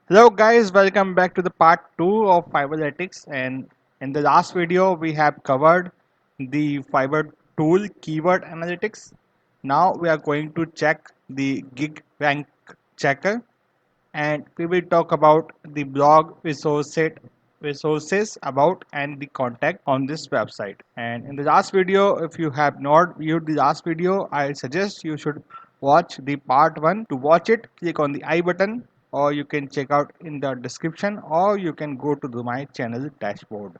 Hello guys, welcome back to the part 2 of Fivlytics, and in the last video we have covered the Fiverr tool keyword analytics. Now we are going to check the gig rank checker, and we will talk about the blog resources about and the contact on this website. And in the last video, if you have not viewed the last video, I suggest you should watch the part 1. To watch it, click on the I button, or you can check out in the description, or you can go to my channel dashboard.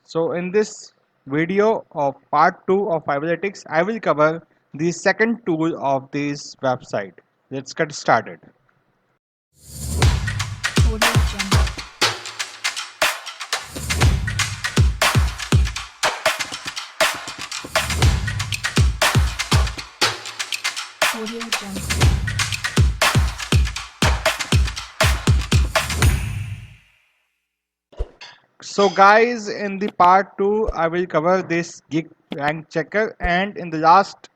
So in this video of part 2 of Fivlytics, I will cover the second tool of this website. Let's get started. Audio Jungle. Audio Jungle. So guys, in the part 2 I will cover this gig rank checker, and in the last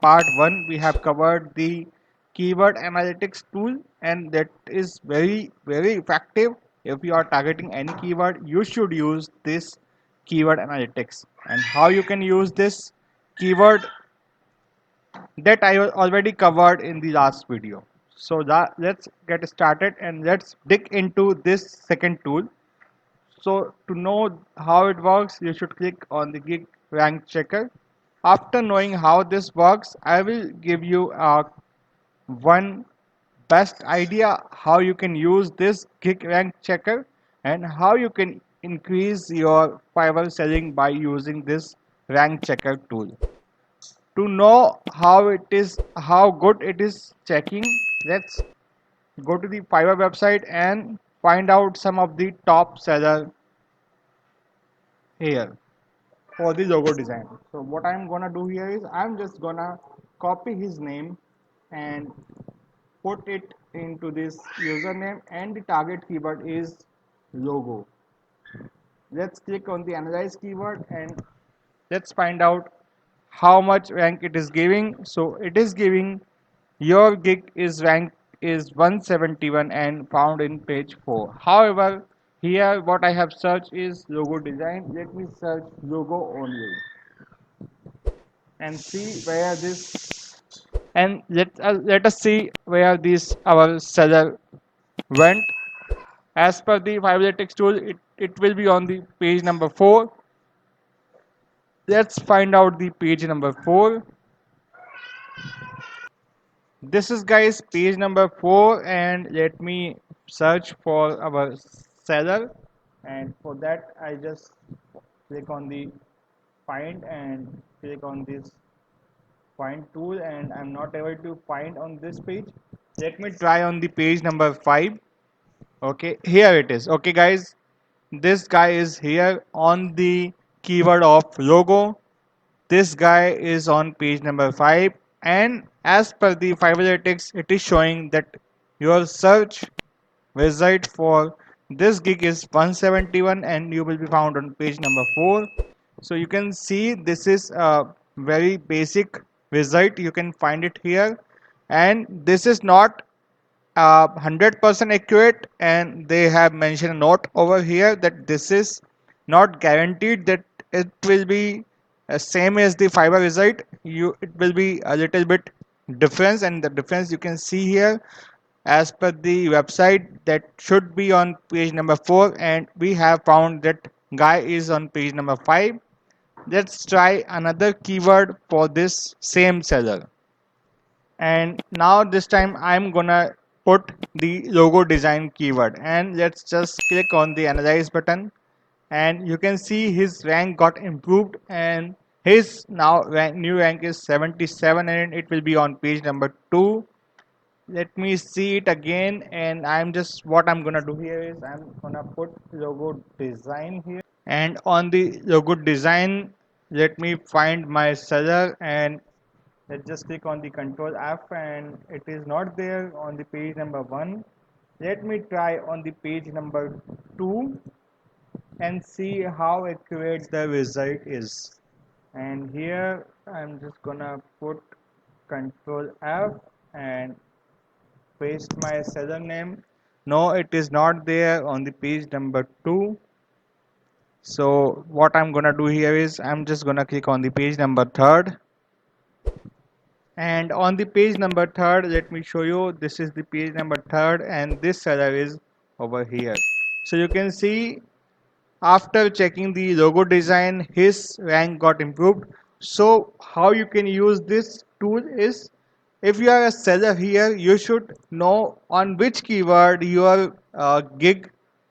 part 1 we have covered the keyword analytics tool, and that is very effective. If you are targeting any keyword, you should use this keyword analytics. And how you can use this keyword, that I already covered in the last video. So let's get started and let's dig into this second tool. So to know how it works, you should click on the gig rank checker. After knowing how this works, I will give you one best idea how you can use this gig rank checker and how you can increase your Fiverr selling by using this rank checker tool. To know how good it is checking, let's go to the Fiverr website and find out some of the top seller here for the logo design. So what I'm gonna do here is I'm just gonna copy his name and put it into this username, and the target keyword is logo. Let's click on the analyze keyword and let's find out how much rank it is giving. So it is giving your gig is ranked is 171 and found in page 4. However, here what I have searched is logo design. Let me search logo only and see where this, and let us see where this our seller went. As per the Fivlytics tool, it will be on the page number 4. Let's find out the page number 4. This is guys page number 4, and let me search for our seller, and for that I just click on the find and click on this find tool, and I'm not able to find on this page. Let me try on the page number 5. Okay, here it is. Okay guys, this guy is here on the keyword of logo. This guy is on page number 5, and as per the Fivlytics, it is showing that your search result for this gig is 171 and you will be found on page number 4. So you can see this is a very basic result. You can find it here, and this is not 100% accurate, and they have mentioned a note over here that this is not guaranteed that it will be same as the Fiverr result. It will be a little bit difference, and the difference you can see here as per the website that should be on page number 4, and we have found that guy is on page number 5. Let's try another keyword for this same seller, and now this time I'm gonna put the logo design keyword, and let's just click on the analyze button, and you can see his rank got improved, and his now new rank is 77, and it will be on page number 2. Let me see it again, and what I'm gonna do here is I'm gonna put logo design here, and on the logo design let me find my seller, and let's just click on the control F, and it is not there on the page number 1. Let me try on the page number 2 and see how accurate the result is. And here I'm just gonna put control F and paste my seller name. No, it is not there on the page number 2. So what I'm gonna do here is I'm just gonna click on the page number 3. And on the page number 3, let me show you, this is the page number 3 and this seller is over here. So you can see after checking the logo design, his rank got improved. So how you can use this tool is, if you are a seller here, you should know on which keyword your gig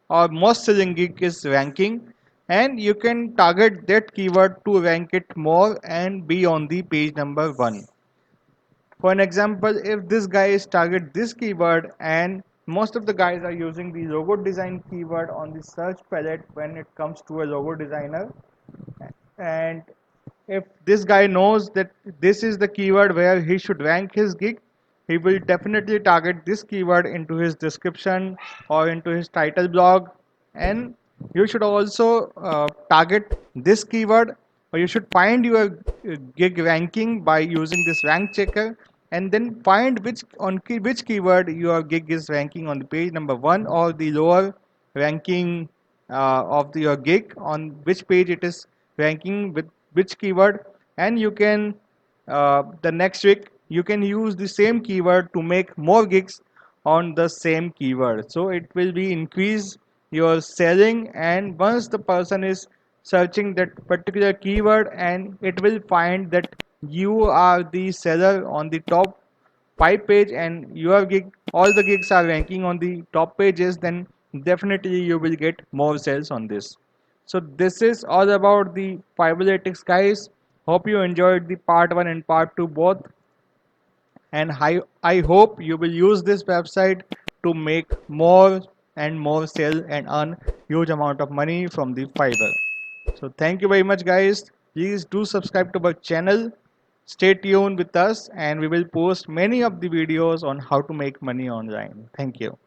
or most selling gig is ranking, and you can target that keyword to rank it more and be on the page number 1. For an example, if this guy is target this keyword and most of the guys are using the logo design keyword on the search palette when it comes to a logo designer, and if this guy knows that this is the keyword where he should rank his gig, he will definitely target this keyword into his description or into his title blog. And you should also target this keyword, or you should find your gig ranking by using this rank checker, and then find which keyword your gig is ranking on the page number 1 or the lower ranking of your gig, on which page it is ranking with which keyword. And you can the next week you can use the same keyword to make more gigs on the same keyword, so it will be increase your selling. And once the person is searching that particular keyword and it will find that you are the seller on the top 5 page and your gig, all the gigs are ranking on the top pages, then definitely you will get more sales on this. So this is all about the Fivlytics, guys. Hope you enjoyed the part 1 and part 2 both, and I hope you will use this website to make more and more sales and earn huge amount of money from the Fiverr. So thank you very much, guys. Please do subscribe to our channel. Stay tuned with us and we will post many of the videos on how to make money online. Thank you.